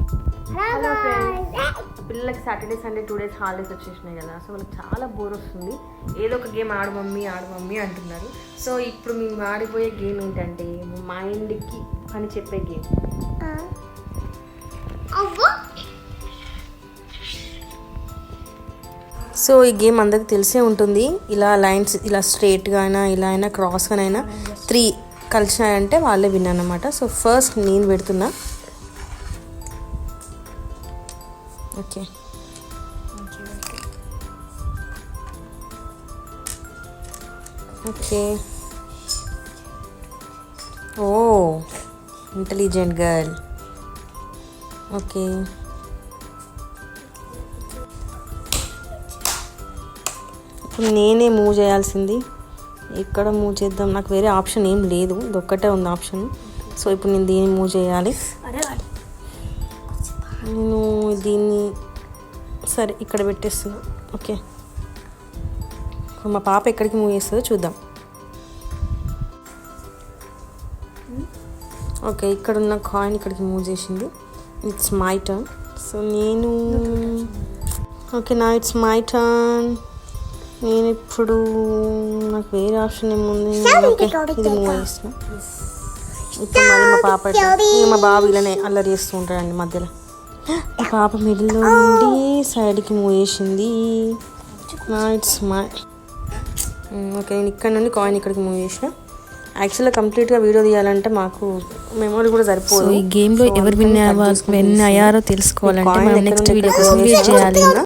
Hello friends, పిల్లలకి Saturday Sunday 2 days holidays వచ్చేసినాయి కదా. సో వాళ్ళకి చాలా బోర్ వస్తుంది. ఏదో ఒక గేమ్ ఆడు మమ్మీ అంటున్నారు. సో ఇప్పుడు మేము ఆడిపోయే గేమ్ ఏంటంటే మైండ్కి అని చెప్పే గేమ్. సో ఈ గేమ్ అందరికి తెలిసే ఉంటుంది. ఇలా లైన్స్ ఇలా స్ట్రైట్గా అయినా ఇలా అయినా క్రాస్గా అయినా 3 కలిసినాయంటే వాళ్ళే విన్ అన్నమాట. సో ఫస్ట్ నేను పెడుతున్నా. Okay, okay. Oh, intelligent girl. Okay, ఇప్పుడు నేనే మూవ్ చేయాల్సింది. ఎక్కడ మూవ్ చేద్దాం? నాకు వేరే ఆప్షన్ ఏం లేదు, ఇది ఒక్కటే ఉంది ఆప్షన్. సో ఇప్పుడు నేను దీన్ని మూవ్ చేయాలి. నేను దీన్ని సరే ఇక్కడ పెట్టేస్తున్నా. ఓకే, మా పాప ఎక్కడికి మూవ్ చేస్తుందో చూద్దాం. ఓకే, ఇక్కడ ఉన్న కాయిన్ ఇక్కడికి మూవ్ చేసింది. It's my turn. సో నేను ఓకే, నా ఇట్స్ మై టర్న్. నేను ఇప్పుడు నాకు వేరే ఆప్షన్ ఏముంది? ఓకే, ఇది మూవ్ చేస్తున్నా. ఇప్పుడు మళ్ళీ మా పాప మా బాబు ఇలానే అల్లరి చేస్తూ ఉంటాడండి మధ్యలో. మా పాప మిడిల్లో నుండి సైడ్కి మూవ్ చేసింది. ఇట్స్ మై ఓకే, నేను ఇక్కడ నుండి కాయిన్ ఇక్కడికి మూవ్ చేసిన. యాక్చువల్గా కంప్లీట్గా వీడియో తీయాలంటే మాకు మెమరీ కూడా సరిపోదు. ఈ గేమ్లో ఎవరు విన్ అయ్యారో తెలుసుకోవాలంటే మనం నెక్స్ట్ వీడియో కోసం వెయిట్ చేయాలి.